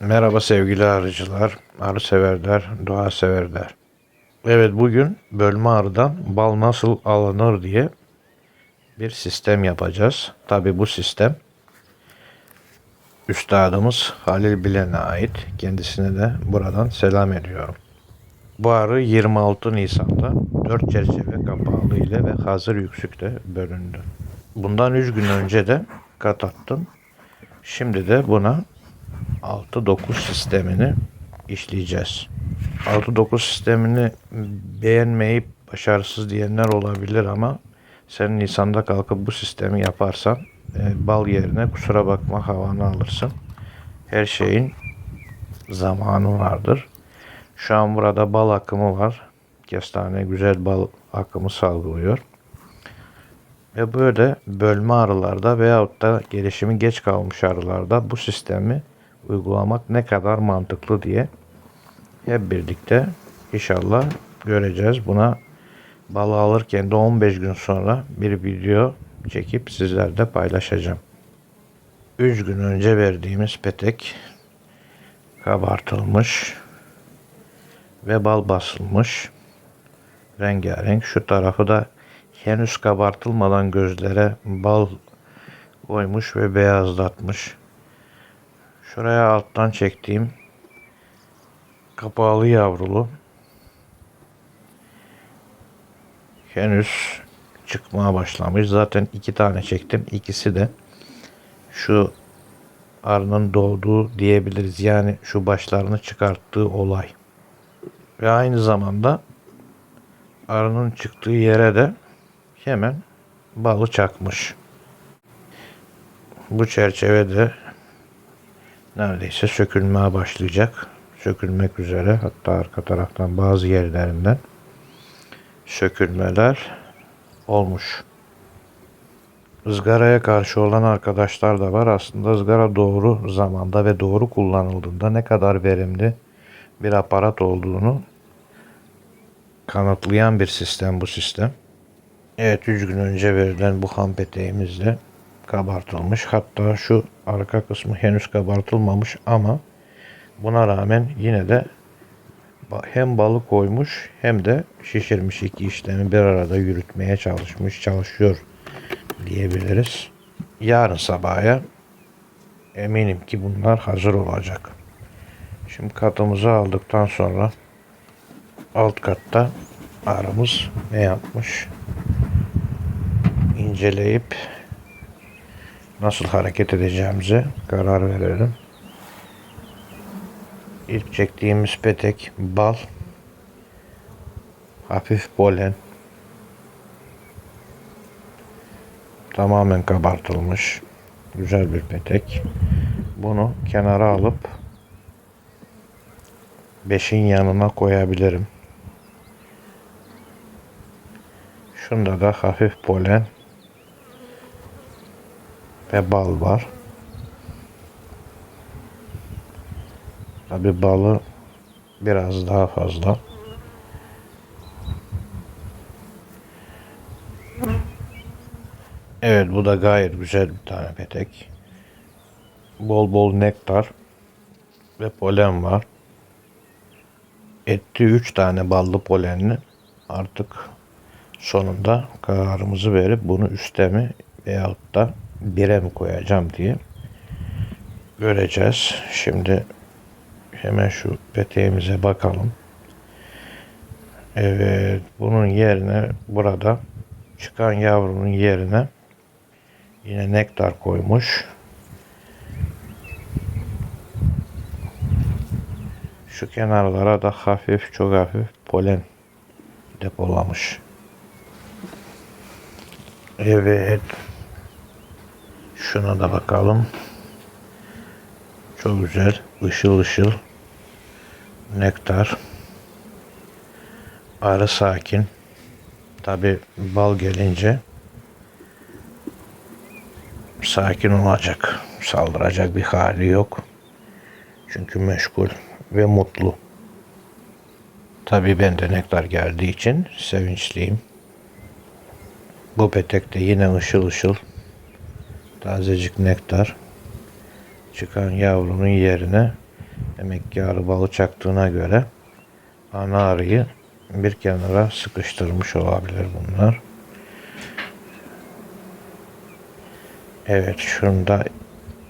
Merhaba sevgili arıcılar, arı severler, doğa severler. Evet, bugün bölme arıdan bal nasıl alınır diye bir sistem yapacağız. Tabi bu sistem üstadımız Halil Bilen'e ait. Kendisine de buradan selam ediyorum. Bu arı 26 Nisan'da 4 çerçeve kapağı ile ve hazır yüksükle bölündü. Bundan 3 gün önce de kat attım. Şimdi de buna 6-9 sistemini işleyeceğiz. 6-9 sistemini beğenmeyip başarısız diyenler olabilir ama sen Nisan'da kalkıp bu sistemi yaparsan bal yerine kusura bakma havanı alırsın. Her şeyin zamanı vardır. Şu an burada bal akımı var. Kestane güzel bal akımı salgılıyor. Ve böyle bölme arılarda veyahut da gelişimi geç kalmış arılarda bu sistemi uygulamak ne kadar mantıklı diye hep birlikte inşallah göreceğiz. Buna bal alırken de 15 gün sonra bir video çekip sizlerle paylaşacağım. 3 gün önce verdiğimiz petek kabartılmış ve bal basılmış. Rengarenk. Şu tarafı da henüz kabartılmadan gözlere bal koymuş ve beyazlatmış. Şuraya alttan çektiğim kapalı yavrulu henüz çıkmaya başlamış. Zaten 2 tane çektim. İkisi de şu arının doğduğu diyebiliriz. Yani şu başlarını çıkarttığı olay. Ve aynı zamanda arının çıktığı yere de hemen balı çakmış. Bu çerçevede neredeyse sökülmeye başlayacak. Sökülmek üzere. Hatta arka taraftan bazı yerlerinden sökülmeler olmuş. Izgaraya karşı olan arkadaşlar da var. Aslında ızgara doğru zamanda ve doğru kullanıldığında ne kadar verimli bir aparat olduğunu kanıtlayan bir sistem bu sistem. Evet, 3 gün önce verilen bu ham peteğimizle kabartılmış. Hatta şu arka kısmı henüz kabartılmamış ama buna rağmen yine de hem balı koymuş hem de şişirmiş, iki işlemi bir arada yürütmeye çalışıyor diyebiliriz. Yarın sabaya eminim ki bunlar hazır olacak. Şimdi katımızı aldıktan sonra alt katta arımız ne yapmış inceleyip nasıl hareket edeceğimize karar verelim. İlk çektiğimiz petek bal, hafif polen, tamamen kabartılmış güzel bir petek. Bunu kenara alıp 5'in yanına koyabilirim. Şunda da hafif polen ve bal var. Tabi balı biraz daha fazla. Evet, bu da gayet güzel bir tane petek. Bol bol nektar ve polen var. Etti 3 tane ballı polenli. Artık sonunda kararımızı verip bunu üste mi veyahut da 1'e mi koyacağım diye göreceğiz. Şimdi hemen şu peteğimize bakalım. Evet, bunun yerine burada çıkan yavrunun yerine yine nektar koymuş. Şu kenarlara da hafif, çok hafif polen depolamış. Evet. Şuna da bakalım. Çok güzel, ışıl ışıl nektar. Arı sakin. Tabi bal gelince sakin olacak. Saldıracak bir hali yok. Çünkü meşgul ve mutlu. Tabi ben de nektar geldiği için sevinçliyim. Bu petekte yine ışıl ışıl tazecik nektar. Çıkan yavrunun yerine Demek ki arı balı çaktığına göre ana arıyı bir kenara sıkıştırmış olabilir bunlar. Evet, şunda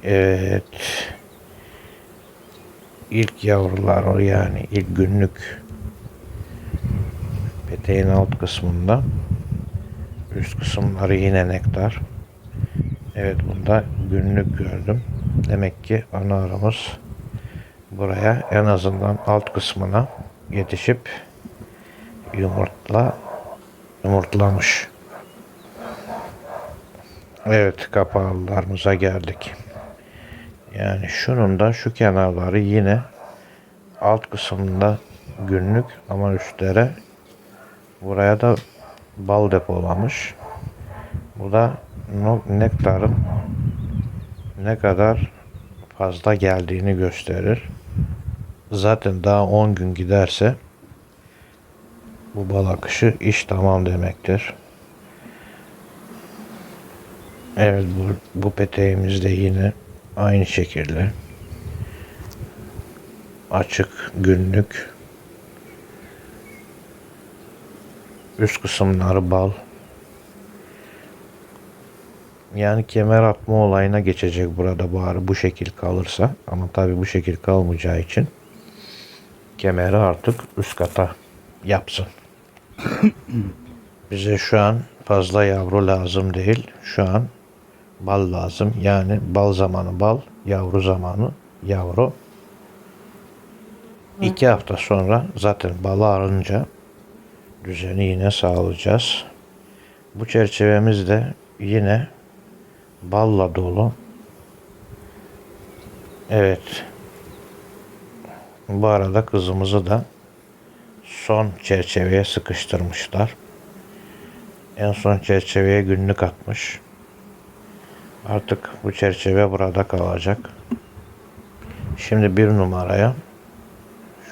evet, ilk yavrular, yani ilk günlük peteğin alt kısmında, üst kısımları yine nektar. Evet, bunda günlük gördüm. Demek ki ana arımız buraya en azından alt kısmına yetişip yumurtlamış. Evet, kapağlılarımıza geldik. Yani şunun da şu kenarları yine alt kısmında günlük ama üstlere, buraya da bal depolamış. Bu da nektarın ne kadar fazla geldiğini gösterir. Zaten daha 10 gün giderse bu bal akışı iş tamam demektir. Evet, bu peteğimiz de yine aynı şekilde açık günlük, üst kısımları bal. Yani kemer atma olayına geçecek burada bu arı, bu şekil kalırsa. Ama tabi bu şekil kalmayacağı için kemeri artık üst kata yapsın. Bize şu an fazla yavru lazım değil. Şu an bal lazım. Yani bal zamanı bal, yavru zamanı yavru. 2 hafta sonra zaten balı arınca düzeni yine sağlayacağız. Bu çerçevemiz de yine balla dolu. Evet. Bu arada kızımızı da son çerçeveye sıkıştırmışlar. En son çerçeveye günlük atmış. Artık bu çerçeve burada kalacak. Şimdi bir numaraya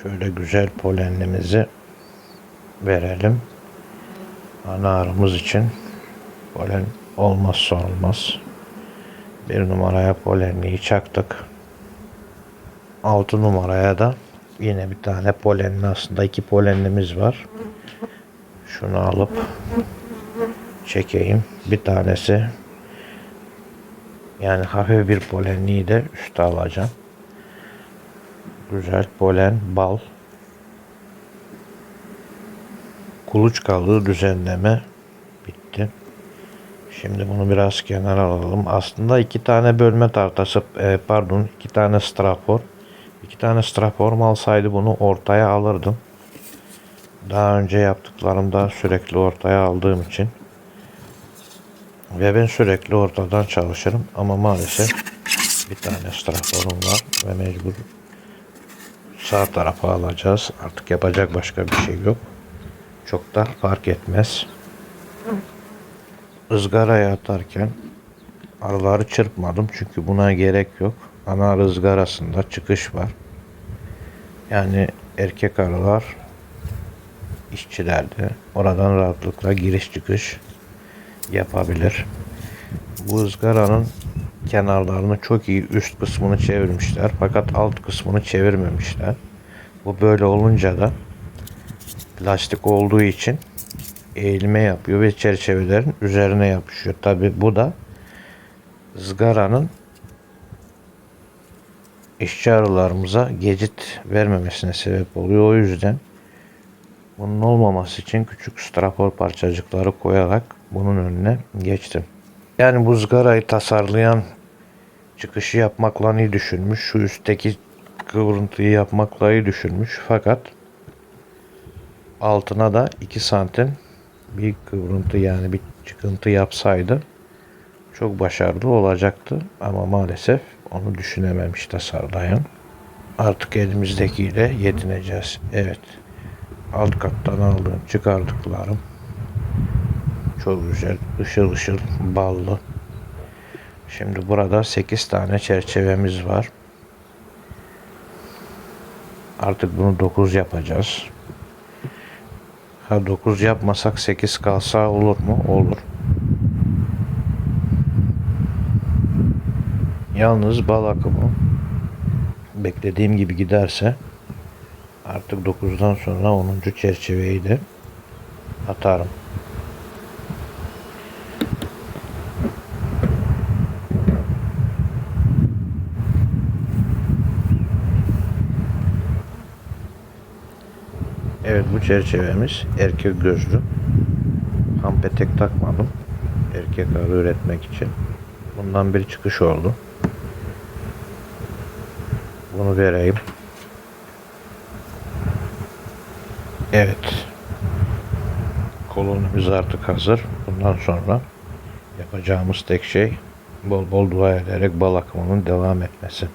şöyle güzel polenimizi verelim. Ana arımız için polen olmazsa olmaz. Bir numaraya polenliği çaktık. 6 numaraya da yine bir tane polenli, aslında 2 polenlimiz var. Şunu alıp çekeyim. Bir tanesi, yani hafif bir polenliği de üste alacağım. Güzel polen, bal. Kuluçkalı düzenleme bitti. Şimdi bunu biraz kenara alalım. Aslında 2 tane bölme tahtası, 2 tane strafor. 2 tane straforum alsaydı bunu ortaya alırdım. Daha önce yaptıklarımda sürekli ortaya aldığım için. Ve ben sürekli ortadan çalışırım. Ama maalesef bir tane straforum var. Ve mecbur sağ tarafa alacağız. Artık yapacak başka bir şey yok. Çok da fark etmez. Izgaraya atarken arıları çırpmadım. Çünkü buna gerek yok. Ana arı ızgarasında çıkış var. Yani erkek arılar işçilerde oradan rahatlıkla giriş çıkış yapabilir. Bu ızgaranın kenarlarını çok iyi, üst kısmını çevirmişler. Fakat alt kısmını çevirmemişler. Bu böyle olunca da plastik olduğu için eğilme yapıyor ve çerçevelerin üzerine yapışıyor. Tabi bu da ızgaranın işçi arılarımıza geçit vermemesine sebep oluyor. O yüzden bunun olmaması için küçük strafor parçacıkları koyarak bunun önüne geçtim. Yani bu ızgarayı tasarlayan çıkışı yapmakla iyi düşünmüş. Şu üstteki kıvrıntıyı yapmakla iyi düşünmüş. Fakat altına da 2 santim bir kıvrıntı, yani bir çıkıntı yapsaydı çok başarılı olacaktı. Ama maalesef onu düşünememiş tasarlayan. Artık elimizdekiyle yetineceğiz. Evet. Alt kattan aldığım, çıkardıklarım çok güzel, ışıl ışıl, ballı. Şimdi burada 8 tane çerçevemiz var. Artık bunu 9 yapacağız. 9 yapmasak 8 kalsa olur mu? Olur. Yalnız bal akımı beklediğim gibi giderse artık 9'dan sonra 10. çerçeveyi de atarım. Evet, bu çerçevemiz erkek gözlü. Ham petek takmadım. Erkek arı üretmek için. Bundan bir çıkış oldu. Bunu vereyim. Evet. Kolonimiz artık hazır. Bundan sonra yapacağımız tek şey bol bol dua ederek bal akımının devam etmesi.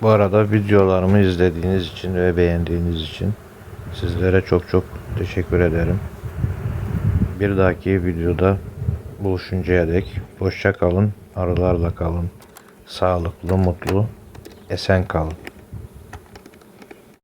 Bu arada videolarımı izlediğiniz için ve beğendiğiniz için sizlere çok çok teşekkür ederim. Bir dahaki videoda buluşuncaya dek hoşça kalın, arılarla kalın, sağlıklı, mutlu, esen kalın.